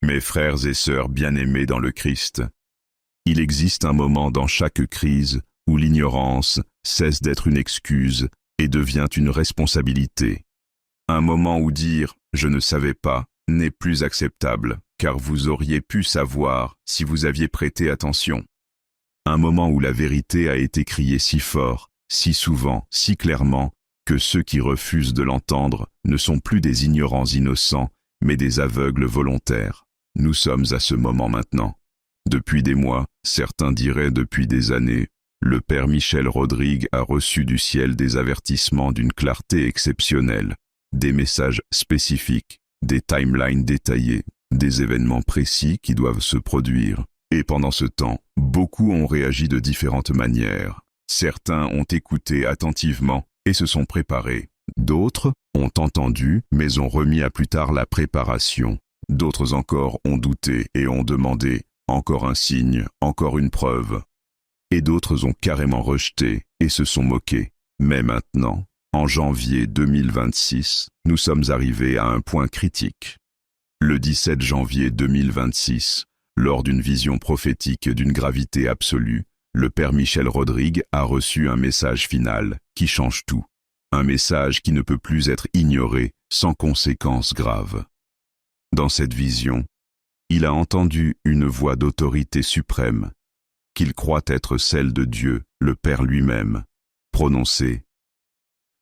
Mes frères et sœurs bien-aimés dans le Christ, il existe un moment dans chaque crise où l'ignorance cesse d'être une excuse et devient une responsabilité. Un moment où dire « je ne savais pas » n'est plus acceptable, car vous auriez pu savoir si vous aviez prêté attention. Un moment où la vérité a été criée si fort, si souvent, si clairement, que ceux qui refusent de l'entendre ne sont plus des ignorants innocents, mais des aveugles volontaires. Nous sommes à ce moment maintenant. Depuis des mois, certains diraient depuis des années, le Père Michel Rodrigue a reçu du ciel des avertissements d'une clarté exceptionnelle, des messages spécifiques, des timelines détaillées, des événements précis qui doivent se produire. Et pendant ce temps, beaucoup ont réagi de différentes manières. Certains ont écouté attentivement et se sont préparés. D'autres ont entendu mais ont remis à plus tard la préparation. D'autres encore ont douté et ont demandé encore un signe, encore une preuve. Et d'autres ont carrément rejeté et se sont moqués. Mais maintenant, en janvier 2026, nous sommes arrivés à un point critique. Le 17 janvier 2026, lors d'une vision prophétique d'une gravité absolue, le Père Michel Rodrigue a reçu un message final qui change tout. Un message qui ne peut plus être ignoré sans conséquences graves. Dans cette vision, il a entendu une voix d'autorité suprême, qu'il croit être celle de Dieu, le Père lui-même, prononcer.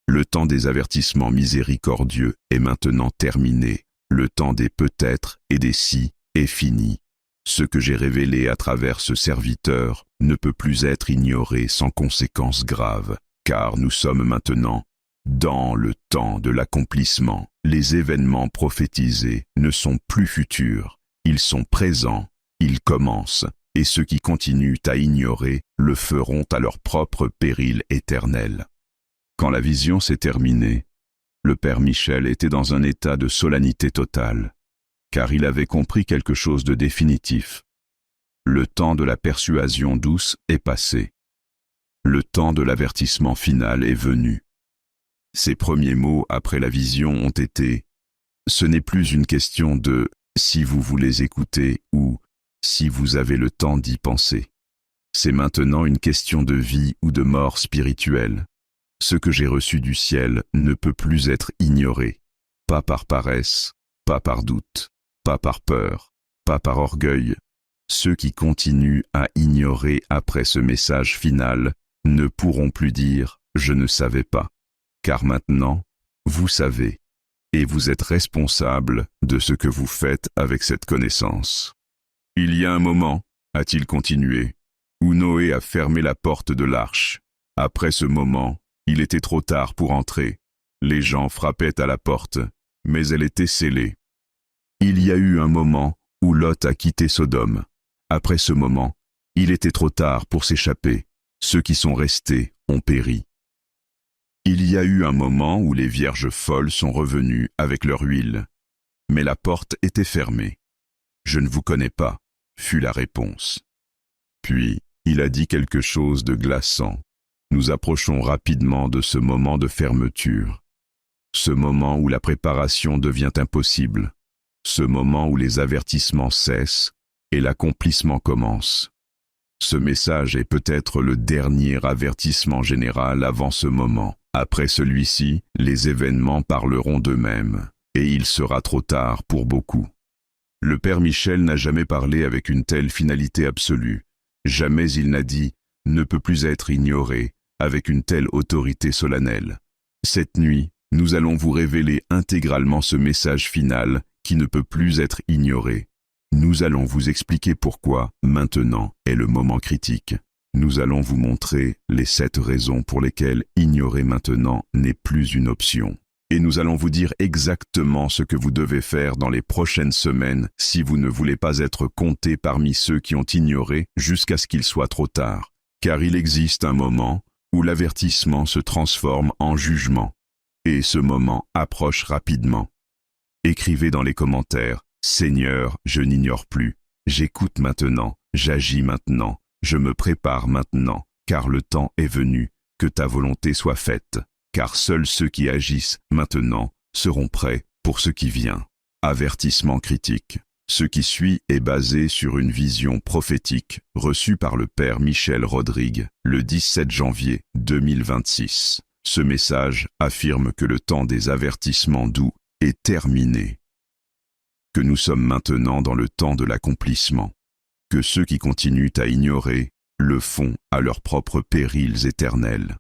Le temps des avertissements miséricordieux est maintenant terminé. Le temps des peut-être et des si est fini. Ce que j'ai révélé à travers ce serviteur ne peut plus être ignoré sans conséquences graves, car nous sommes maintenant dans le temps de l'accomplissement. Les événements prophétisés ne sont plus futurs, ils sont présents, ils commencent, et ceux qui continuent à ignorer le feront à leur propre péril éternel. Quand la vision s'est terminée, le Père Michel était dans un état de solennité totale, car il avait compris quelque chose de définitif. Le temps de la persuasion douce est passé. Le temps de l'avertissement final est venu. Ses premiers mots après la vision ont été « Ce n'est plus une question de « si vous voulez écouter » ou « si vous avez le temps d'y penser ». C'est maintenant une question de vie ou de mort spirituelle. Ce que j'ai reçu du ciel ne peut plus être ignoré, pas par paresse, pas par doute, pas par peur, pas par orgueil. Ceux qui continuent à ignorer après ce message final ne pourront plus dire « je ne savais pas ». Car maintenant, vous savez, et vous êtes responsable de ce que vous faites avec cette connaissance. Il y a un moment, a-t-il continué, où Noé a fermé la porte de l'arche. Après ce moment, il était trop tard pour entrer. Les gens frappaient à la porte, mais elle était scellée. Il y a eu un moment où Lot a quitté Sodome. Après ce moment, il était trop tard pour s'échapper. Ceux qui sont restés ont péri. Il y a eu un moment où les vierges folles sont revenues avec leur huile, mais la porte était fermée. « Je ne vous connais pas », fut la réponse. Puis, il a dit quelque chose de glaçant. Nous approchons rapidement de ce moment de fermeture, ce moment où la préparation devient impossible, ce moment où les avertissements cessent et l'accomplissement commence. Ce message est peut-être le dernier avertissement général avant ce moment. Après celui-ci, les événements parleront d'eux-mêmes, et il sera trop tard pour beaucoup. Le Père Michel n'a jamais parlé avec une telle finalité absolue. Jamais il n'a dit « ne peut plus être ignoré » avec une telle autorité solennelle. Cette nuit, nous allons vous révéler intégralement ce message final qui ne peut plus être ignoré. Nous allons vous expliquer pourquoi, maintenant, est le moment critique. Nous allons vous montrer les 7 raisons pour lesquelles ignorer maintenant n'est plus une option. Et nous allons vous dire exactement ce que vous devez faire dans les prochaines semaines si vous ne voulez pas être compté parmi ceux qui ont ignoré jusqu'à ce qu'il soit trop tard. Car il existe un moment où l'avertissement se transforme en jugement. Et ce moment approche rapidement. Écrivez dans les commentaires « Seigneur, je n'ignore plus. J'écoute maintenant, j'agis maintenant. Je me prépare maintenant, car le temps est venu, que ta volonté soit faite, car seuls ceux qui agissent maintenant seront prêts pour ce qui vient. » Avertissement critique. Ce qui suit est basé sur une vision prophétique reçue par le père Michel Rodrigue le 17 janvier 2026. Ce message affirme que le temps des avertissements doux est terminé, que nous sommes maintenant dans le temps de l'accomplissement, que ceux qui continuent à ignorer le font à leurs propres périls éternels.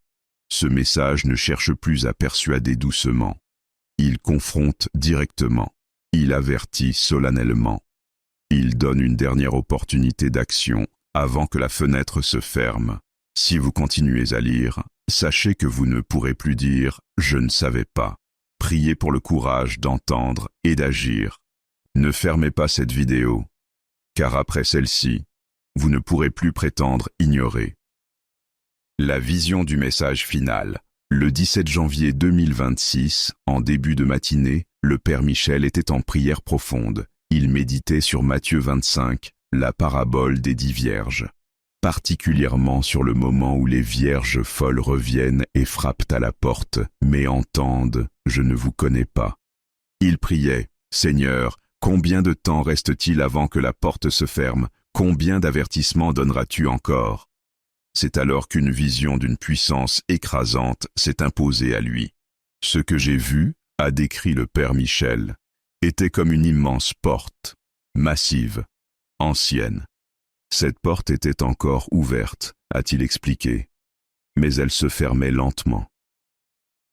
Ce message ne cherche plus à persuader doucement. Il confronte directement. Il avertit solennellement. Il donne une dernière opportunité d'action avant que la fenêtre se ferme. Si vous continuez à lire, sachez que vous ne pourrez plus dire « je ne savais pas ». Priez pour le courage d'entendre et d'agir. Ne fermez pas cette vidéo, car après celle-ci, vous ne pourrez plus prétendre ignorer. La vision du message final. Le 17 janvier 2026, en début de matinée, le Père Michel était en prière profonde. Il méditait sur Matthieu 25, la parabole des 10 vierges, particulièrement sur le moment où les vierges folles reviennent et frappent à la porte, mais entendent « Je ne vous connais pas ». Il priait « Seigneur, combien de temps reste-t-il avant que la porte se ferme? Combien d'avertissements donneras-tu encore ?» C'est alors qu'une vision d'une puissance écrasante s'est imposée à lui. Ce que j'ai vu, a décrit le Père Michel, était comme une immense porte, massive, ancienne. Cette porte était encore ouverte, a-t-il expliqué, mais elle se fermait lentement.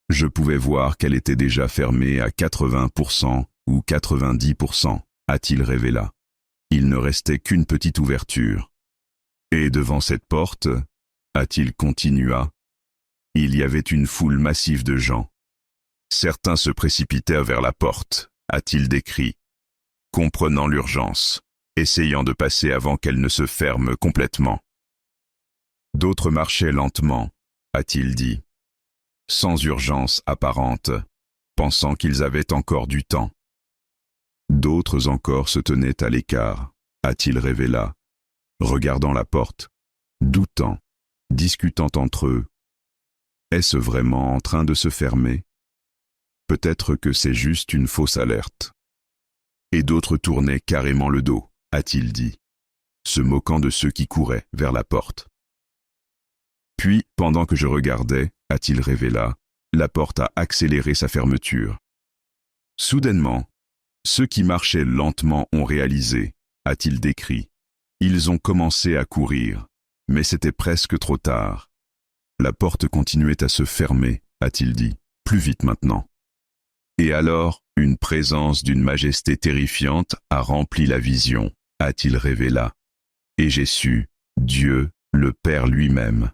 Je pouvais voir qu'elle était déjà fermée à 80% ou 90%, a-t-il révélé. Il ne restait qu'une petite ouverture. Et devant cette porte, a-t-il continué, il y avait une foule massive de gens. Certains se précipitaient vers la porte, a-t-il décrit, comprenant l'urgence, essayant de passer avant qu'elle ne se ferme complètement. D'autres marchaient lentement, a-t-il dit, sans urgence apparente, pensant qu'ils avaient encore du temps. D'autres encore se tenaient à l'écart, a-t-il révélé, regardant la porte, doutant, discutant entre eux. Est-ce vraiment en train de se fermer? Peut-être que c'est juste une fausse alerte. Et d'autres tournaient carrément le dos, a-t-il dit, se moquant de ceux qui couraient vers la porte. Puis, pendant que je regardais, a-t-il révélé, la porte a accéléré sa fermeture. Soudainement, ceux qui marchaient lentement ont réalisé, a-t-il décrit. Ils ont commencé à courir, mais c'était presque trop tard. La porte continuait à se fermer, a-t-il dit, plus vite maintenant. Et alors, une présence d'une majesté terrifiante a rempli la vision, a-t-il révélé. Et j'ai su, Dieu, le Père lui-même.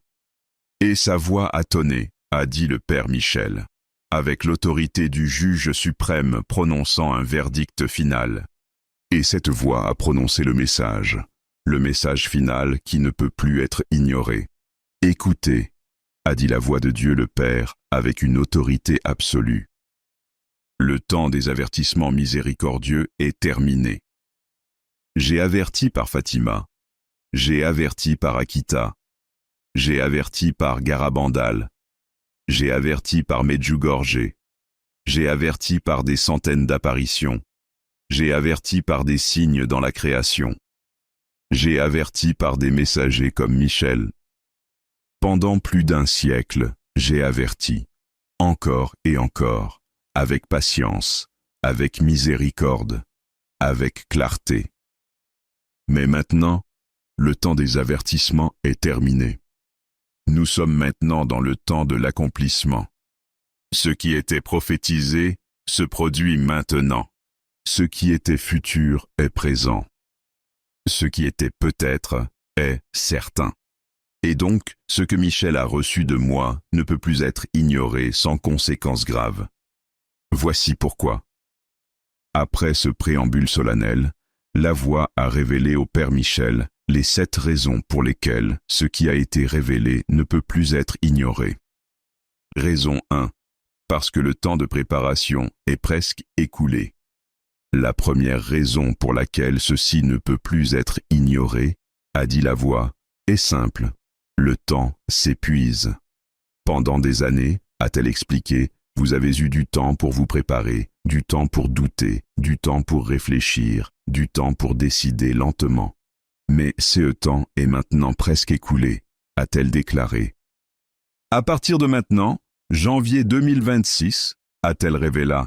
Et sa voix a tonné, a dit le Père Michel, avec l'autorité du juge suprême prononçant un verdict final. Et cette voix a prononcé le message final qui ne peut plus être ignoré. Écoutez, a dit la voix de Dieu le Père avec une autorité absolue. Le temps des avertissements miséricordieux est terminé. J'ai averti par Fatima, j'ai averti par Akita, j'ai averti par Garabandal, j'ai averti par Medjugorje, j'ai averti par des centaines d'apparitions, j'ai averti par des signes dans la création. J'ai averti par des messagers comme Michel. Pendant plus d'1 siècle, j'ai averti, encore et encore, avec patience, avec miséricorde, avec clarté. Mais maintenant, le temps des avertissements est terminé. Nous sommes maintenant dans le temps de l'accomplissement. Ce qui était prophétisé se produit maintenant. Ce qui était futur est présent. Ce qui était peut-être est certain. Et donc, ce que Michel a reçu de moi ne peut plus être ignoré sans conséquences graves. Voici pourquoi. Après ce préambule solennel, la voix a révélé au Père Michel les 7 raisons pour lesquelles ce qui a été révélé ne peut plus être ignoré. Raison 1. Parce que le temps de préparation est presque écoulé. La première raison pour laquelle ceci ne peut plus être ignoré, a dit la voix, est simple. Le temps s'épuise. Pendant des années, a-t-elle expliqué, vous avez eu du temps pour vous préparer, du temps pour douter, du temps pour réfléchir, du temps pour décider lentement. Mais ce temps est maintenant presque écoulé, a-t-elle déclaré. À partir de maintenant, janvier 2026, a-t-elle révélé,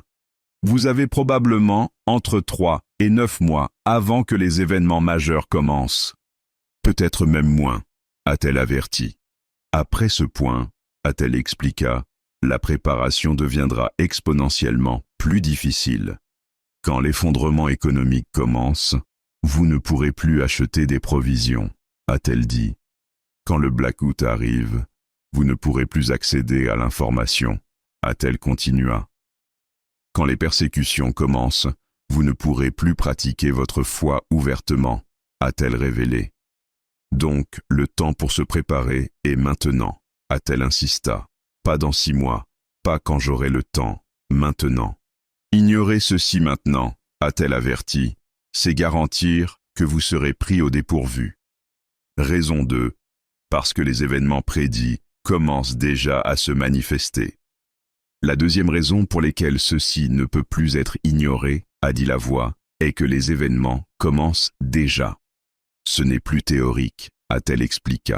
vous avez probablement entre 3 et 9 mois avant que les événements majeurs commencent. Peut-être même moins, a-t-elle averti. Après ce point, a-t-elle expliqué, la préparation deviendra exponentiellement plus difficile. Quand l'effondrement économique commence, vous ne pourrez plus acheter des provisions, a-t-elle dit. Quand le blackout arrive, vous ne pourrez plus accéder à l'information, a-t-elle continué. Quand les persécutions commencent, vous ne pourrez plus pratiquer votre foi ouvertement, a-t-elle révélé. Donc, le temps pour se préparer est maintenant, a-t-elle insisté. Pas dans 6 mois, pas quand j'aurai le temps, maintenant. Ignorer ceci maintenant, a-t-elle averti, c'est garantir que vous serez pris au dépourvu. Raison 2. Parce que les événements prédits commencent déjà à se manifester. La deuxième raison pour laquelle ceci ne peut plus être ignoré, a dit la voix, est que les événements commencent déjà. Ce n'est plus théorique, a-t-elle expliqué.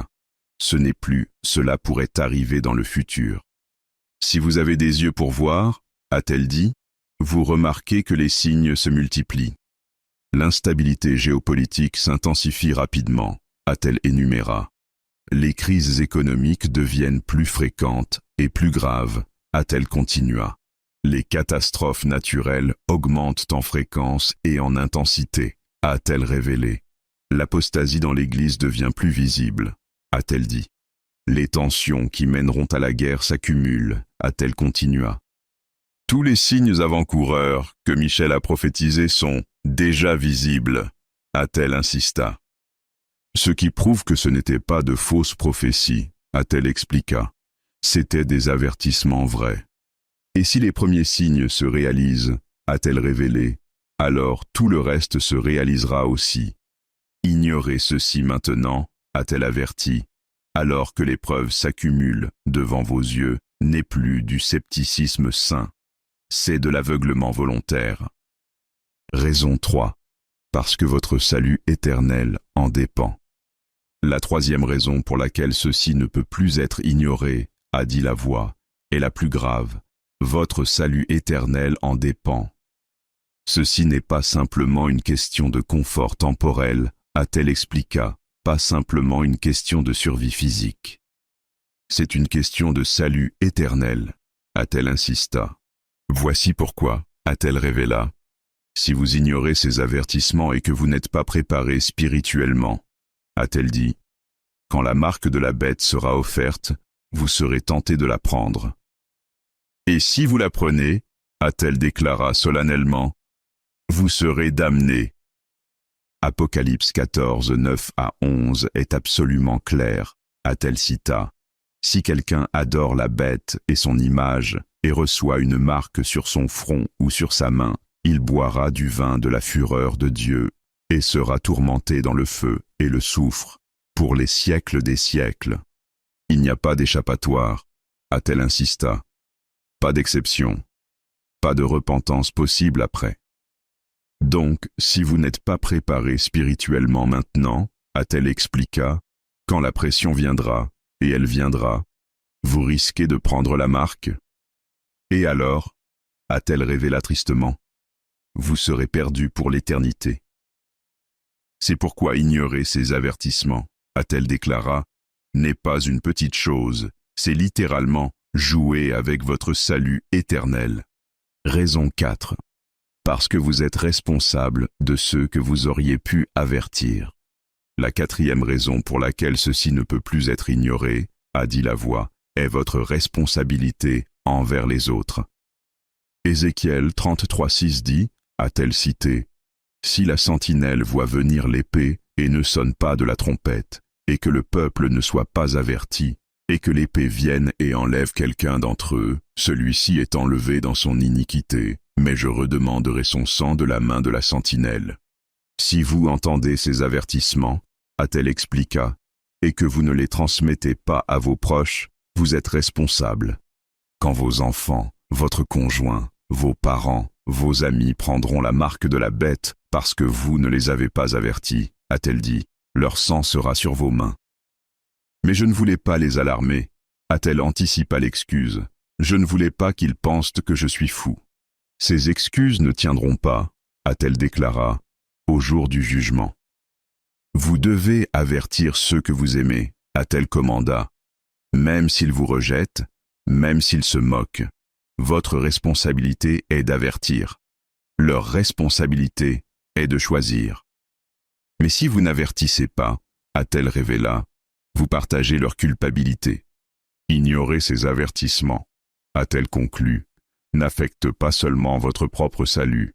Ce n'est plus « cela pourrait arriver dans le futur ». Si vous avez des yeux pour voir, a-t-elle dit, vous remarquez que les signes se multiplient. L'instabilité géopolitique s'intensifie rapidement, a-t-elle énuméré. Les crises économiques deviennent plus fréquentes et plus graves, a-t-elle continué. Les catastrophes naturelles augmentent en fréquence et en intensité, a-t-elle révélé. L'apostasie dans l'Église devient plus visible, a-t-elle dit. Les tensions qui mèneront à la guerre s'accumulent, a-t-elle continué. Tous les signes avant-coureurs que Michel a prophétisés sont déjà visibles, a-t-elle insisté. Ce qui prouve que ce n'était pas de fausses prophéties, a-t-elle expliqué. C'étaient des avertissements vrais. Et si les premiers signes se réalisent, a-t-elle révélé, alors tout le reste se réalisera aussi. Ignorez ceci maintenant, a-t-elle averti, alors que les preuves s'accumulent devant vos yeux, n'est plus du scepticisme sain. C'est de l'aveuglement volontaire. Raison 3. Parce que votre salut éternel en dépend. La troisième raison pour laquelle ceci ne peut plus être ignoré, a dit la voix, est la plus grave. Votre salut éternel en dépend. Ceci n'est pas simplement une question de confort temporel, a-t-elle expliqué, pas simplement une question de survie physique. C'est une question de salut éternel, a-t-elle insisté. Voici pourquoi, a-t-elle révélé. Si vous ignorez ces avertissements et que vous n'êtes pas préparé spirituellement, a-t-elle dit, quand la marque de la bête sera offerte, vous serez tenté de la prendre. Et si vous la prenez, a-t-elle déclaré solennellement, vous serez damnés. Apocalypse 14, 9 à 11 est absolument clair, a-t-elle cité. Si quelqu'un adore la bête et son image, et reçoit une marque sur son front ou sur sa main, il boira du vin de la fureur de Dieu, et sera tourmenté dans le feu et le soufre, pour les siècles des siècles. Il n'y a pas d'échappatoire, a-t-elle insisté. Pas d'exception, pas de repentance possible après. Donc, si vous n'êtes pas préparé spirituellement maintenant, a-t-elle expliqué, quand la pression viendra, et elle viendra, vous risquez de prendre la marque. Et alors, a-t-elle révélé tristement, vous serez perdu pour l'éternité. C'est pourquoi ignorer ces avertissements, a-t-elle déclaré, n'est pas une petite chose, c'est littéralement jouer avec votre salut éternel. Raison 4. Parce que vous êtes responsable de ceux que vous auriez pu avertir. La quatrième raison pour laquelle ceci ne peut plus être ignoré, a dit la voix, est votre responsabilité envers les autres. Ézéchiel 33,6 dit, a-t-elle cité, si la sentinelle voit venir l'épée et ne sonne pas de la trompette, et que le peuple ne soit pas averti, et que l'épée vienne et enlève quelqu'un d'entre eux, celui-ci est enlevé dans son iniquité, mais je redemanderai son sang de la main de la sentinelle. Si vous entendez ces avertissements, a-t-elle expliqué, et que vous ne les transmettez pas à vos proches, vous êtes responsable. Quand vos enfants, votre conjoint, vos parents, Vos amis prendront la marque de la bête parce que vous ne les avez pas avertis, a-t-elle dit. Leur sang sera sur vos mains. Mais je ne voulais pas les alarmer, a-t-elle anticipé l'excuse. Je ne voulais pas qu'ils pensent que je suis fou. Ces excuses ne tiendront pas, a-t-elle déclara, au jour du jugement. Vous devez avertir ceux que vous aimez, a-t-elle commanda. Même s'ils vous rejettent, même s'ils se moquent, votre responsabilité est d'avertir. Leur responsabilité est de choisir. Mais si vous n'avertissez pas, a-t-elle révéla, vous partagez leur culpabilité. Ignorer ces avertissements, a-t-elle conclu, n'affecte pas seulement votre propre salut.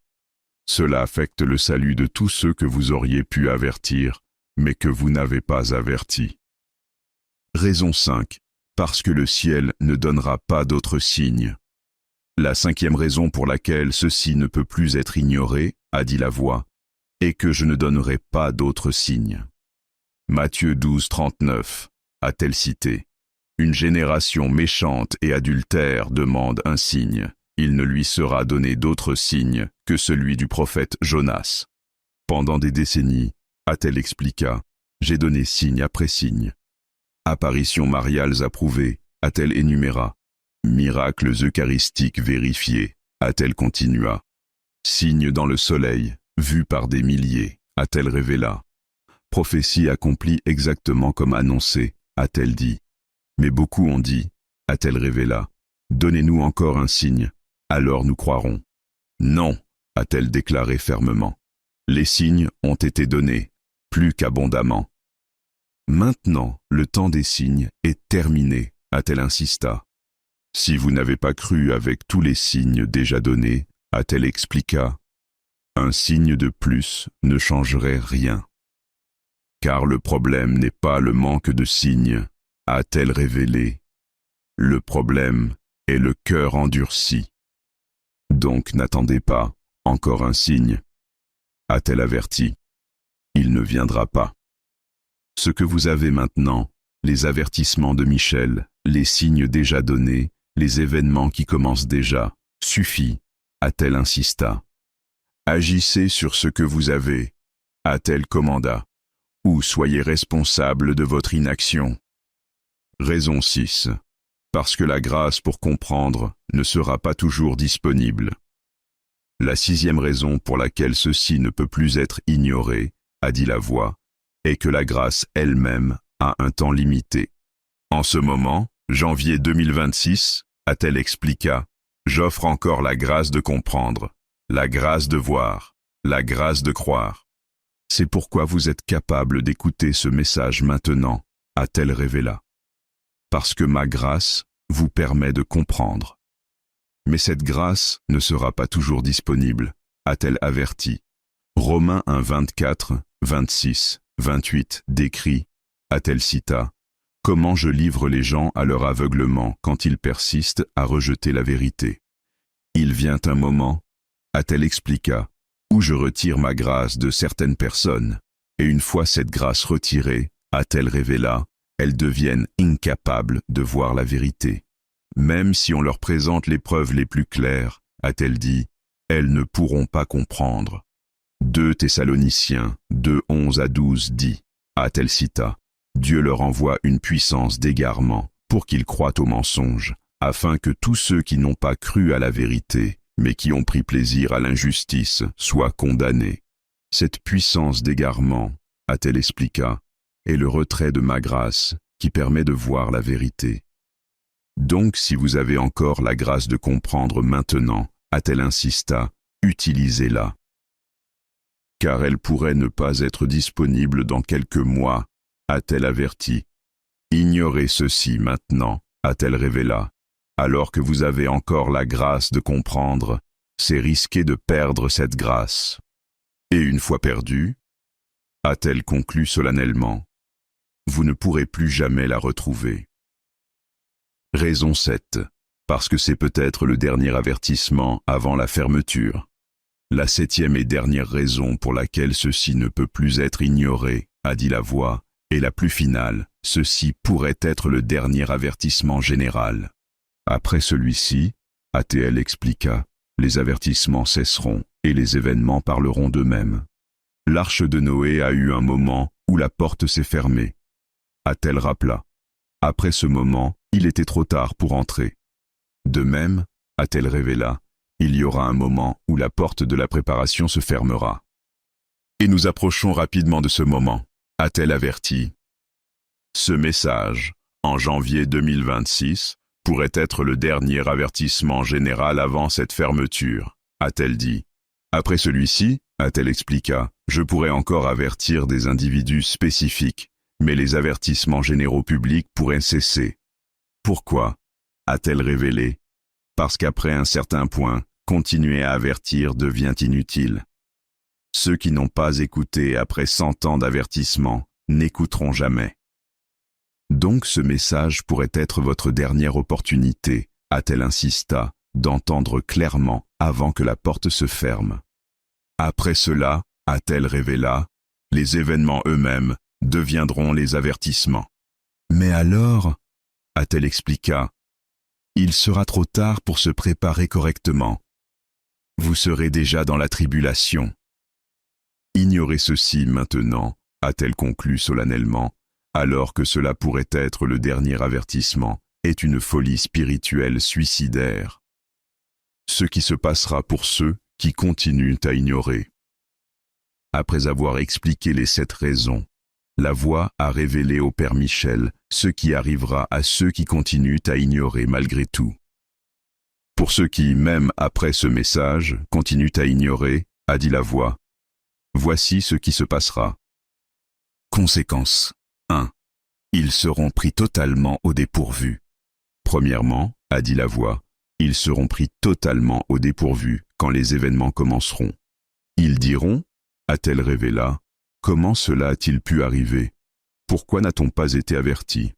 Cela affecte le salut de tous ceux que vous auriez pu avertir, mais que vous n'avez pas avertis. Raison 5. Parce que le ciel ne donnera pas d'autres signes. La 5e raison pour laquelle ceci ne peut plus être ignoré, a dit la voix, est que je ne donnerai pas d'autres signes. Matthieu 12, 39, a-t-elle cité. Une génération méchante et adultère demande un signe. Il ne lui sera donné d'autre signe que celui du prophète Jonas. Pendant des décennies, a-t-elle expliqua, j'ai donné signe après signe. Apparitions mariales approuvées, a-t-elle énuméra. Miracles eucharistiques vérifiés, a-t-elle continua. Signes dans le soleil, vus par des milliers, a-t-elle révéla. Prophétie accomplie exactement comme annoncé, a-t-elle dit. Mais beaucoup ont dit, a-t-elle révéla. Donnez-nous encore un signe, alors nous croirons. Non, a-t-elle déclaré fermement. Les signes ont été donnés, plus qu'abondamment. Maintenant, le temps des signes est terminé, a-t-elle insista. Si vous n'avez pas cru avec tous les signes déjà donnés, a-t-elle expliqua, un signe de plus ne changerait rien. Car le problème n'est pas le manque de signes, a-t-elle révélé. Le problème est le cœur endurci. Donc n'attendez pas encore un signe, a-t-elle averti. Il ne viendra pas. Ce que vous avez maintenant, les avertissements de Michel, les signes déjà donnés, les événements qui commencent déjà, suffit, a-t-elle insista. Agissez sur ce que vous avez, a-t-elle commanda, ou soyez responsable de votre inaction. Raison 6. Parce que la grâce pour comprendre ne sera pas toujours disponible. La 6e raison pour laquelle ceci ne peut plus être ignoré, a dit la voix, est que la grâce elle-même a un temps limité. En ce moment, janvier 2026, a-t-elle expliqua, j'offre encore la grâce de comprendre, la grâce de voir, la grâce de croire. C'est pourquoi vous êtes capable d'écouter ce message maintenant, a-t-elle révéla. Parce que ma grâce vous permet de comprendre. Mais cette grâce ne sera pas toujours disponible, a-t-elle averti. Romains 1, 24, 26, 28 décrit, a-t-elle cita, comment je livre les gens à leur aveuglement quand ils persistent à rejeter la vérité. Il vient un moment, a-t-elle expliqua, où je retire ma grâce de certaines personnes, et une fois cette grâce retirée, a-t-elle révéla, elles deviennent incapables de voir la vérité. Même si on leur présente les preuves les plus claires, a-t-elle dit, elles ne pourront pas comprendre. 2 Thessaloniciens 2, 11 à 12 dit, a-t-elle cita, Dieu leur envoie une puissance d'égarement pour qu'ils croient au mensonge, afin que tous ceux qui n'ont pas cru à la vérité, mais qui ont pris plaisir à l'injustice, soient condamnés. Cette puissance d'égarement, a-t-elle expliqua, est le retrait de ma grâce qui permet de voir la vérité. Donc si vous avez encore la grâce de comprendre maintenant, a-t-elle insista, utilisez-la. Car elle pourrait ne pas être disponible dans quelques mois, a-t-elle averti. Ignorez ceci maintenant, a-t-elle révéla. Alors que vous avez encore la grâce de comprendre, c'est risquer de perdre cette grâce. Et une fois perdue, a-t-elle conclu solennellement, vous ne pourrez plus jamais la retrouver. Raison 7. Parce que c'est peut-être le dernier avertissement avant la fermeture. La 7e et dernière raison pour laquelle ceci ne peut plus être ignoré, a dit la voix, et la plus finale, ceci pourrait être le dernier avertissement général. Après celui-ci, ATL expliqua, les avertissements cesseront et les événements parleront d'eux-mêmes. L'arche de Noé a eu un moment où la porte s'est fermée. A-t-elle rappela. Après ce moment, il était trop tard pour entrer. De même, a-t-elle révéla, il y aura un moment où la porte de la préparation se fermera. Et nous approchons rapidement de ce moment, a-t-elle averti. Ce message, en janvier 2026, pourrait être le dernier avertissement général avant cette fermeture, a-t-elle dit. Après celui-ci, a-t-elle expliqua, je pourrais encore avertir des individus spécifiques, mais les avertissements généraux publics pourraient cesser. Pourquoi? A-t-elle révélé. Parce qu'après un certain point, continuer à avertir devient inutile. Ceux qui n'ont pas écouté après 100 ans d'avertissement n'écouteront jamais. Donc ce message pourrait être votre dernière opportunité, a-t-elle insista, d'entendre clairement avant que la porte se ferme. Après cela, a-t-elle révéla, les événements eux-mêmes deviendront les avertissements. Mais alors, a-t-elle expliqua, il sera trop tard pour se préparer correctement. Vous serez déjà dans la tribulation. Ignorez ceci maintenant, a-t-elle conclu solennellement, alors que cela pourrait être le dernier avertissement, est une folie spirituelle suicidaire. Ce qui se passera pour ceux qui continuent à ignorer. Après avoir expliqué les 7 raisons, la voix a révélé au Père Michel ce qui arrivera à ceux qui continuent à ignorer malgré tout. Pour ceux qui, même après ce message, continuent à ignorer, a dit la voix, voici ce qui se passera. Conséquence 1. Ils seront pris totalement au dépourvu. Premièrement, a dit la voix, ils seront pris totalement au dépourvu quand les événements commenceront. Ils diront, a-t-elle révéla, comment cela a-t-il pu arriver? Pourquoi n'a-t-on pas été avertis?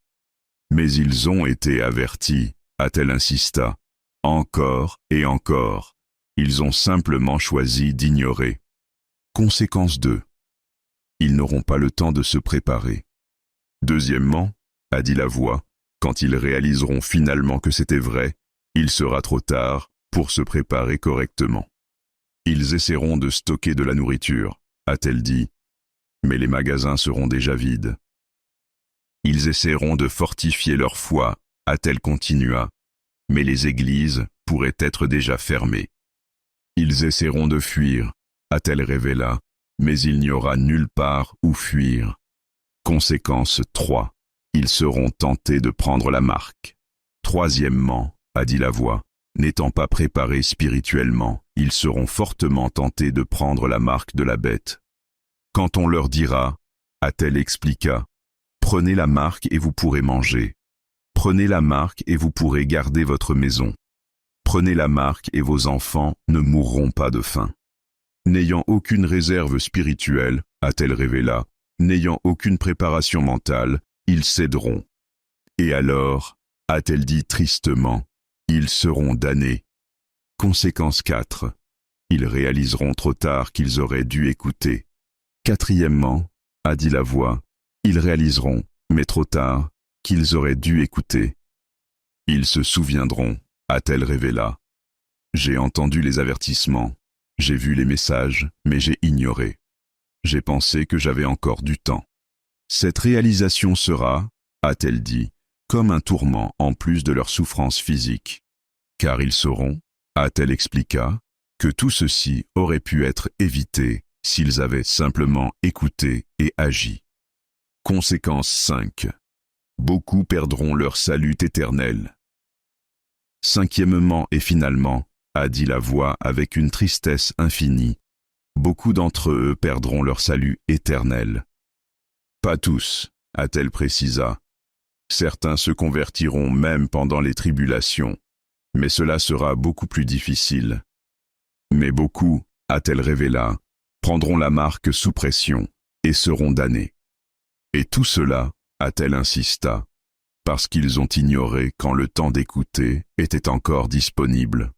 Mais ils ont été avertis, a-t-elle insista. Encore et encore, ils ont simplement choisi d'ignorer. Conséquence 2. Ils n'auront pas le temps de se préparer. Deuxièmement, a dit la voix, quand ils réaliseront finalement que c'était vrai, il sera trop tard pour se préparer correctement. Ils essaieront de stocker de la nourriture, a-t-elle dit, mais les magasins seront déjà vides. Ils essaieront de fortifier leur foi, a-t-elle continua, mais les églises pourraient être déjà fermées. Ils essaieront de fuir, a-t-elle révéla, mais il n'y aura nulle part où fuir. Conséquence 3. Ils seront tentés de prendre la marque. Troisièmement, a dit la voix, n'étant pas préparés spirituellement, ils seront fortement tentés de prendre la marque de la bête. Quand on leur dira, a-t-elle expliqua, prenez la marque et vous pourrez manger. Prenez la marque et vous pourrez garder votre maison. Prenez la marque et vos enfants ne mourront pas de faim. N'ayant aucune réserve spirituelle, a-t-elle révéla, n'ayant aucune préparation mentale, ils céderont. Et alors, a-t-elle dit tristement, ils seront damnés. Conséquence 4. Ils réaliseront trop tard qu'ils auraient dû écouter. Quatrièmement, a dit la voix, ils réaliseront, mais trop tard, qu'ils auraient dû écouter. Ils se souviendront, a-t-elle révéla. J'ai entendu les avertissements, j'ai vu les messages, mais j'ai ignoré. J'ai pensé que j'avais encore du temps. Cette réalisation sera, a-t-elle dit, comme un tourment en plus de leur souffrance physique. Car ils sauront, a-t-elle expliqua, que tout ceci aurait pu être évité s'ils avaient simplement écouté et agi. Conséquence 5. Beaucoup perdront leur salut éternel. Cinquièmement et finalement, a dit la voix avec une tristesse infinie, beaucoup d'entre eux perdront leur salut éternel. Pas tous, a-t-elle précisa. Certains se convertiront même pendant les tribulations, mais cela sera beaucoup plus difficile. Mais beaucoup, a-t-elle révéla, prendront la marque sous pression et seront damnés. Et tout cela, a-t-elle insista, parce qu'ils ont ignoré quand le temps d'écouter était encore disponible.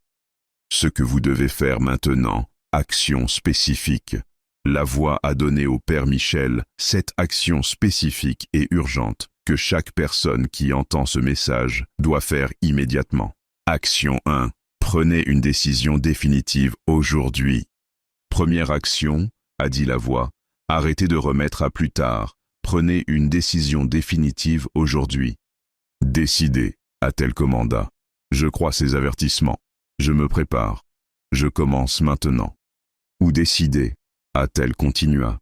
Ce que vous devez faire maintenant, action spécifique. La voix a donné au Père Michel cette action spécifique et urgente que chaque personne qui entend ce message doit faire immédiatement. Action 1. Prenez une décision définitive aujourd'hui. Première action, a dit la voix, arrêtez de remettre à plus tard. Prenez une décision définitive aujourd'hui. Décidez, a-t-elle commanda. Je crois ces avertissements. Je me prépare. Je commence maintenant. Ou décidez, a-t-elle continua.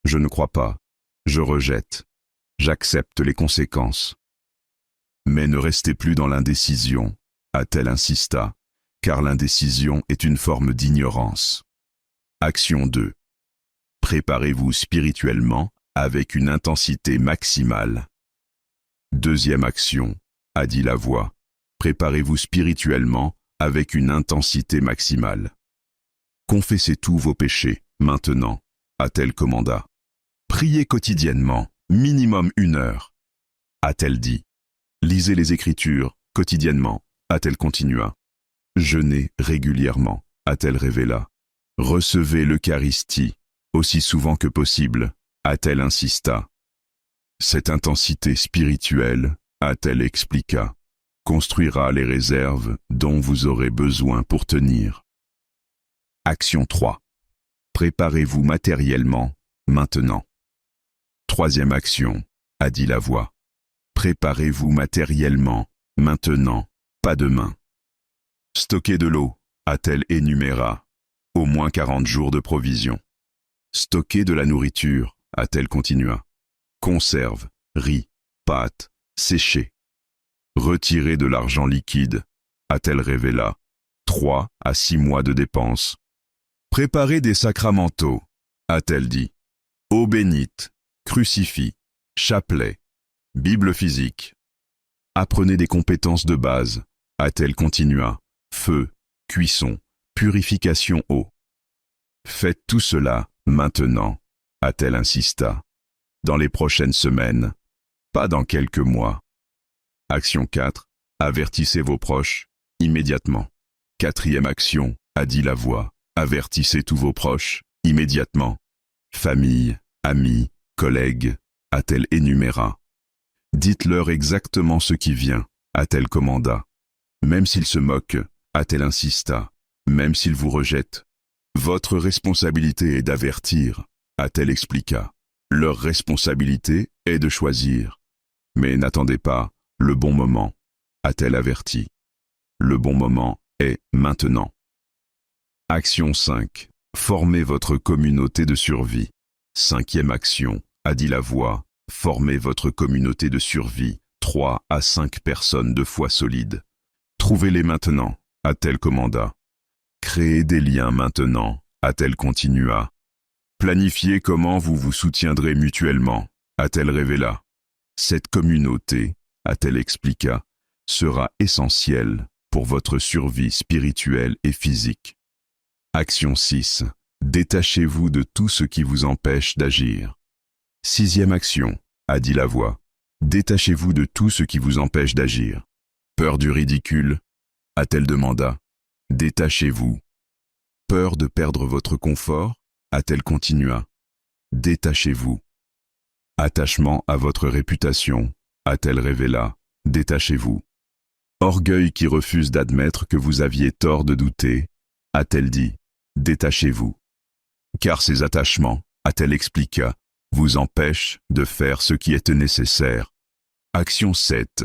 Je ne crois pas. Je rejette. J'accepte les conséquences. Mais ne restez plus dans l'indécision, a-t-elle insista, car l'indécision est une forme d'ignorance. Action 2. Préparez-vous spirituellement avec une intensité maximale. Deuxième action, a dit la voix. Préparez-vous spirituellement avec une intensité maximale. Confessez tous vos péchés, maintenant, a-t-elle commanda. Priez quotidiennement, minimum 1 heure, a-t-elle dit. Lisez les Écritures, quotidiennement, a-t-elle continua. Jeûnez régulièrement, a-t-elle révéla. Recevez l'Eucharistie, aussi souvent que possible, a-t-elle insista. Cette intensité spirituelle, a-t-elle expliqua, construira les réserves dont vous aurez besoin pour tenir. Action 3. Préparez-vous matériellement, maintenant. Troisième action, a dit la voix. Préparez-vous matériellement, maintenant, pas demain. Stockez de l'eau, a-t-elle énuméra. Au moins 40 jours de provisions. Stockez de la nourriture, a-t-elle continua. Conserve, riz, pâtes, séchées. Retirez de l'argent liquide, a-t-elle révéla. 3 à 6 mois de dépenses. Préparez des sacramentaux, a-t-elle dit. Eau bénite, crucifix, chapelet, Bible physique. Apprenez des compétences de base, a-t-elle continua. Feu, cuisson, purification eau. Faites tout cela, maintenant, a-t-elle insista. Dans les prochaines semaines, pas dans quelques mois. Action 4. Avertissez vos proches, immédiatement. Quatrième action, a dit la voix. Avertissez tous vos proches, immédiatement. Famille, amis, collègues, a-t-elle énuméra. Dites-leur exactement ce qui vient, a-t-elle commanda. Même s'ils se moquent, a-t-elle insista. Même s'ils vous rejettent. Votre responsabilité est d'avertir, a-t-elle expliqua. Leur responsabilité est de choisir. Mais n'attendez pas le bon moment, a-t-elle averti. Le bon moment est maintenant. Action 5. Formez votre communauté de survie. Cinquième action, a dit la voix. Formez votre communauté de survie, 3 à 5 personnes de foi solides. Trouvez-les maintenant, a-t-elle commanda. Créez des liens maintenant, a-t-elle continua. Planifiez comment vous vous soutiendrez mutuellement, a-t-elle révéla. Cette communauté, a-t-elle expliqua, sera essentielle pour votre survie spirituelle et physique. Action 6. Détachez-vous de tout ce qui vous empêche d'agir. Sixième action, a dit la voix. Détachez-vous de tout ce qui vous empêche d'agir. Peur du ridicule, a-t-elle demanda. Détachez-vous. Peur de perdre votre confort, a-t-elle continua. Détachez-vous. Attachement à votre réputation, a-t-elle révéla. Détachez-vous. Orgueil qui refuse d'admettre que vous aviez tort de douter, a-t-elle dit. Détachez-vous. Car ces attachements, a-t-elle expliqua, vous empêchent de faire ce qui est nécessaire. Action 7.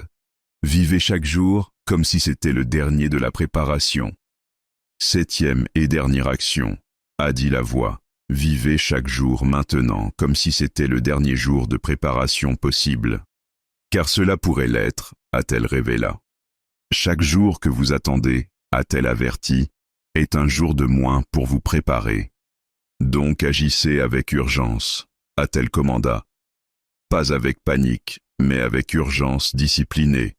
Vivez chaque jour comme si c'était le dernier de la préparation. Septième et dernière action, a dit la voix. Vivez chaque jour maintenant comme si c'était le dernier jour de préparation possible. Car cela pourrait l'être, a-t-elle révéla. Chaque jour que vous attendez, a-t-elle averti, est un jour de moins pour vous préparer. Donc agissez avec urgence, a-t-elle commanda. Pas avec panique, mais avec urgence disciplinée.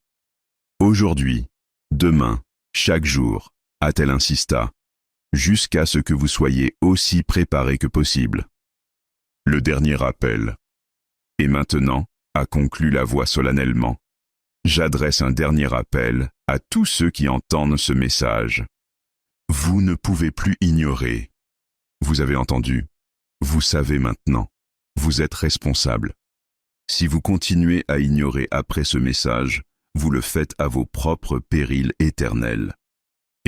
Aujourd'hui, demain, chaque jour, a-t-elle insista, jusqu'à ce que vous soyez aussi préparés que possible. Le dernier appel. Et maintenant, a conclu la voix solennellement, j'adresse un dernier appel à tous ceux qui entendent ce message. Vous ne pouvez plus ignorer. Vous avez entendu. Vous savez maintenant. Vous êtes responsable. Si vous continuez à ignorer après ce message, vous le faites à vos propres périls éternels.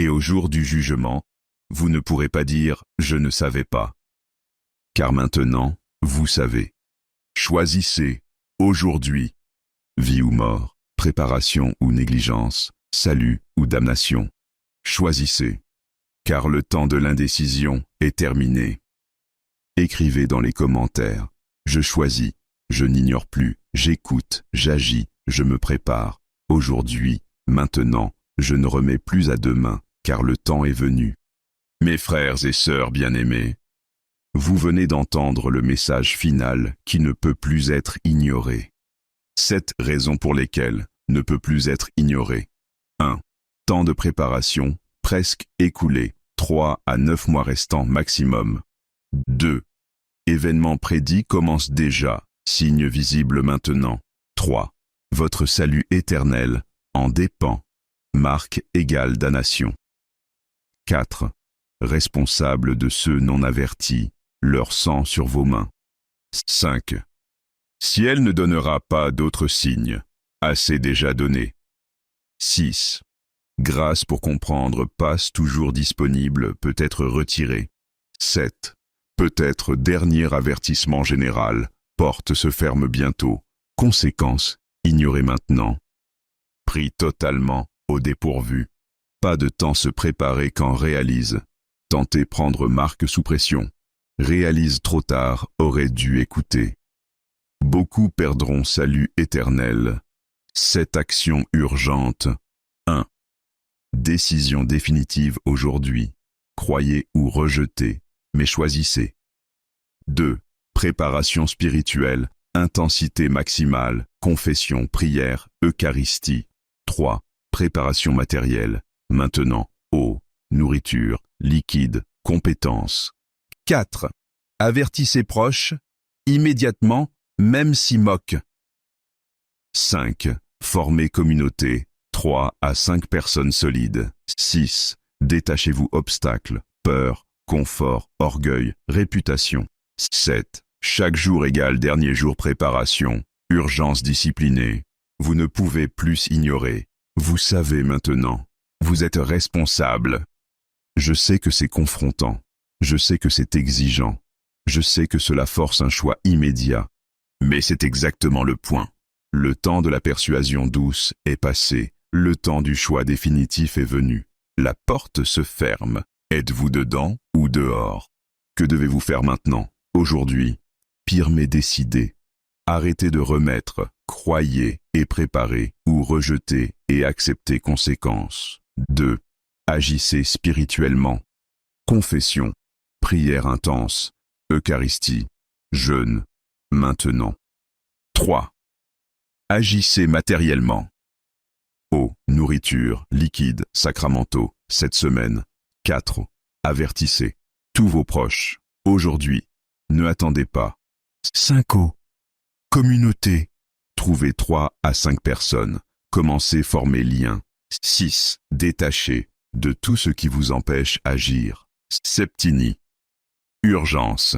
Et au jour du jugement, vous ne pourrez pas dire « je ne savais pas ». Car maintenant, vous savez. Choisissez, aujourd'hui, vie ou mort, préparation ou négligence, salut ou damnation. Choisissez, car le temps de l'indécision est terminé. Écrivez dans les commentaires « Je choisis, je n'ignore plus, j'écoute, j'agis, je me prépare. Aujourd'hui, maintenant, je ne remets plus à demain, car le temps est venu. » Mes frères et sœurs bien-aimés, vous venez d'entendre le message final qui ne peut plus être ignoré. 7 raisons pour lesquelles ne peut plus être ignoré. 1. Temps de préparation, presque écoulé, 3 à 9 mois restants maximum. 2. Événement prédit commence déjà, signe visible maintenant. 3. Votre salut éternel en dépend, marque égale damnation. 4. Responsable de ceux non avertis, leur sang sur vos mains. 5. Si elle ne donnera pas d'autres signes, assez déjà donné. 6. Grâce pour comprendre passe toujours disponible, peut être retirée. 7. Peut-être dernier avertissement général, porte se ferme bientôt. Conséquence, ignorée maintenant. Pris totalement au dépourvu. Pas de temps se préparer quand réalise. Tenter prendre marque sous pression. Réalise trop tard, aurait dû écouter. Beaucoup perdront salut éternel. 7 actions urgentes. 1. Décision définitive aujourd'hui. Croyez ou rejetez, mais choisissez. 2. Préparation spirituelle, intensité maximale, confession, prière, Eucharistie. 3. Préparation matérielle, maintenant, eau, nourriture, liquide, compétences. 4. Avertissez proches, immédiatement, même si moque. 5. Formez communauté, 3 à 5 personnes solides. 6. Détachez-vous obstacles, peur, confort, orgueil, réputation. 7. Chaque jour égale dernier jour préparation, urgence disciplinée. Vous ne pouvez plus ignorer. Vous savez maintenant. Vous êtes responsable. Je sais que c'est confrontant. Je sais que c'est exigeant. Je sais que cela force un choix immédiat. Mais c'est exactement le point. Le temps de la persuasion douce est passé. Le temps du choix définitif est venu. La porte se ferme. Êtes-vous dedans ou dehors? Que devez-vous faire maintenant, aujourd'hui? Pire mais décidé. Arrêtez de remettre, croyez et préparez, ou rejetez et acceptez conséquences. 2. Agissez spirituellement. Confession, prière intense, Eucharistie, jeûne, maintenant. 3. Agissez matériellement. Eau, nourriture, liquide, sacramentaux, cette semaine. 4. Avertissez tous vos proches. Aujourd'hui, ne attendez pas. 5. Communauté. Trouvez 3 à 5 personnes. Commencez former lien. 6. Détachez de tout ce qui vous empêche agir. Septini. Urgence.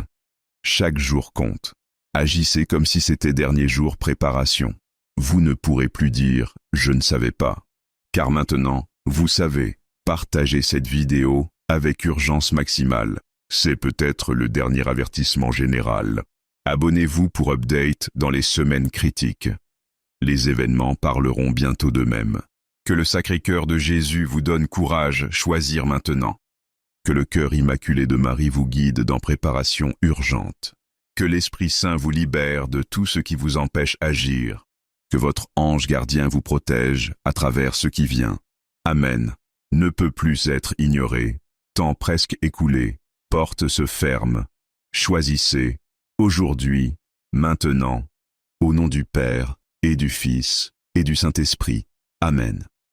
Chaque jour compte. Agissez comme si c'était dernier jour préparation. Vous ne pourrez plus dire « je ne savais pas ». Car maintenant, vous savez, partagez cette vidéo avec urgence maximale. C'est peut-être le dernier avertissement général. Abonnez-vous pour update dans les semaines critiques. Les événements parleront bientôt d'eux-mêmes. Que le Sacré-Cœur de Jésus vous donne courage, choisir maintenant. Que le cœur immaculé de Marie vous guide dans préparation urgente. Que l'Esprit Saint vous libère de tout ce qui vous empêche agir. Que votre ange gardien vous protège à travers ce qui vient. Amen. Ne peut plus être ignoré. Temps presque écoulé. Porte se ferme. Choisissez, aujourd'hui, maintenant, au nom du Père, et du Fils, et du Saint-Esprit. Amen.